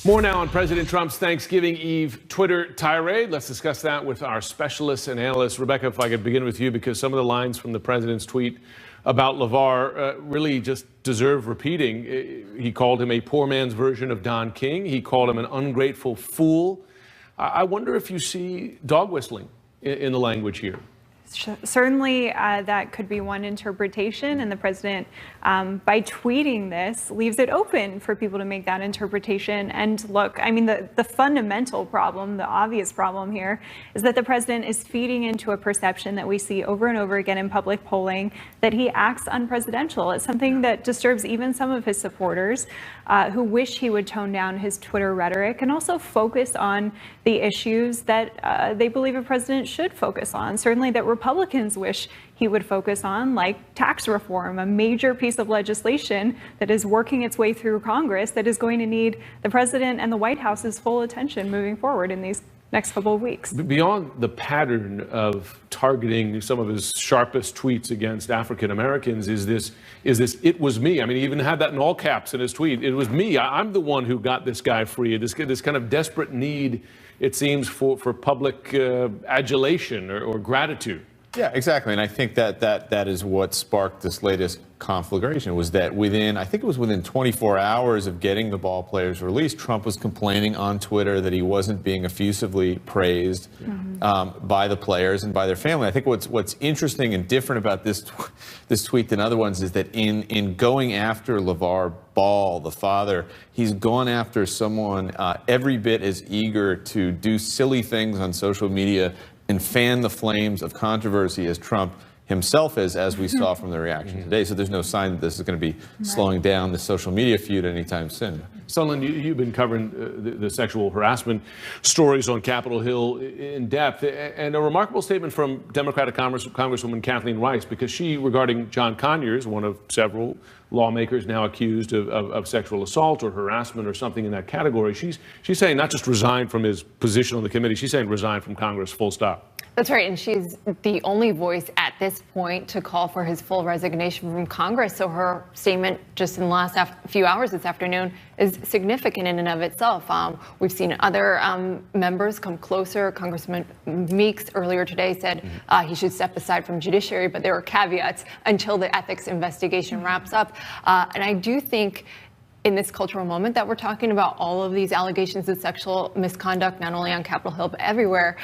More now on President Trump's Thanksgiving Eve Twitter tirade. Let's discuss that with our specialists and analysts. Rebecca, if I could begin with you, because some of the lines from the president's tweet about LeVar really just deserve repeating. He called him a poor man's version of Don King. He called him an ungrateful fool. I wonder if you see dog whistling in the language here. Certainly, that could be one interpretation, and the president, by tweeting this, leaves it open for people to make that interpretation. And look, I mean, the fundamental problem, the obvious problem here, is that the president is feeding into a perception that we see over and over again in public polling that he acts unpresidential. It's something that disturbs even some of his supporters who wish he would tone down his Twitter rhetoric and also focus on the issues that they believe a president should focus on. Certainly that Republicans wish he would focus on, like tax reform, a major piece of legislation that is working its way through Congress that is going to need the president and the White House's full attention moving forward in these next couple of weeks. Beyond the pattern of targeting some of his sharpest tweets against African Americans, is this "it was me"? I mean, he even had that in all caps in his tweet. It was me. I'm the one who got this guy free. This kind of desperate need, it seems, for public adulation or gratitude. Yeah, exactly. And I think that is what sparked this latest conflagration, was that I think it was within 24 hours of getting the ball players released, Trump was complaining on Twitter that he wasn't being effusively praised by the players and by their family. I think what's interesting and different about this tweet than other ones is that in going after LeVar Ball, the father, he's gone after someone every bit as eager to do silly things on social media and fan the flames of controversy as Trump himself is, as we saw from the reaction today. So there's no sign that this is going to be slowing down the social media feud anytime soon. Sullivan, you've been covering the sexual harassment stories on Capitol Hill in depth, and a remarkable statement from Democratic Congresswoman Kathleen Rice, because she, regarding John Conyers, one of several lawmakers now accused of sexual assault or harassment or something in that category, she's saying not just resign from his position on the committee, she's saying resign from Congress, full stop. That's right, and she's the only voice at this point to call for his full resignation from Congress. So her statement just in the last few hours this afternoon is significant in and of itself. We've seen other members come closer. Congressman Meeks earlier today said he should step aside from judiciary, but there were caveats until the ethics investigation wraps up. And I do think in this cultural moment that we're talking about all of these allegations of sexual misconduct, not only on Capitol Hill, but everywhere,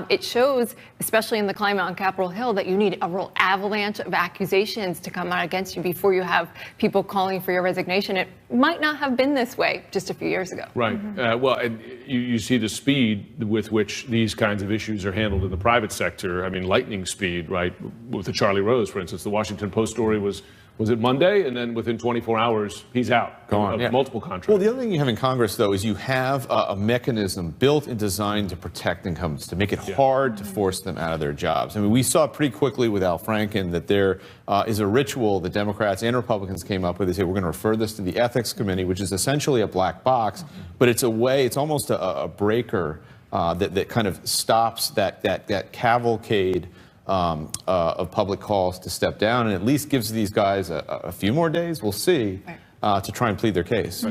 it shows, especially in the climate on Capitol Hill, that you need a real avalanche of accusations to come out against you before you have people calling for your resignation. It might not have been this way just a few years ago. Right. Well, and you see the speed with which these kinds of issues are handled in the private sector. I mean, lightning speed, right? With the Charlie Rose, for instance, the Washington Post story was it Monday? And then within 24 hours, he's out. Gone. Of multiple contracts. Well, the other thing you have in Congress, though, is you have a mechanism built and designed to protect incumbents, to make it hard to force them out of their jobs. I mean, we saw pretty quickly with Al Franken that there is a ritual that Democrats and Republicans came up with. They say, we're going to refer this to the Ethics Committee, which is essentially a black box, but it's a way, it's almost a breaker that kind of stops that cavalcade of public calls to step down, and at least gives these guys a few more days, we'll see, to try and plead their case.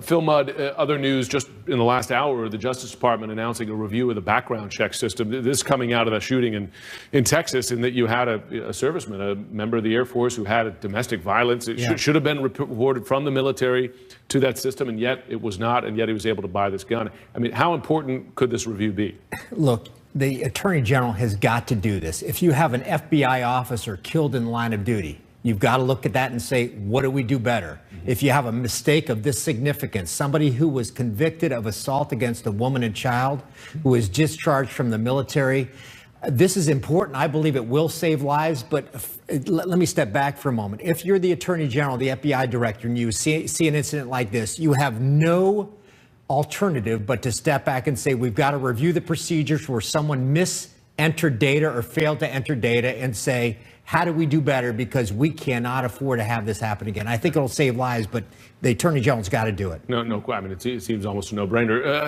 Phil Mudd, other news just in the last hour, the Justice Department announcing a review of the background check system. This coming out of a shooting in Texas, in that you had a serviceman, a member of the Air Force who had domestic violence. It should have been reported from the military to that system, and yet it was not, and yet he was able to buy this gun. I mean, how important could this review be? Look, the Attorney General has got to do this. If you have an FBI officer killed in the line of duty, you've got to look at that and say, what do we do better? If you have a mistake of this significance, somebody who was convicted of assault against a woman and child, who is discharged from the military, this is important. I believe it will save lives, but let me step back for a moment. If you're the Attorney General, the FBI director, and you see an incident like this, you have no alternative but to step back and say, we've got to review the procedures where someone misentered data or failed to enter data, and say, how do we do better, because we cannot afford to have this happen again. I think it'll save lives, but the Attorney General's got to do it. No, I mean, it seems almost a no-brainer.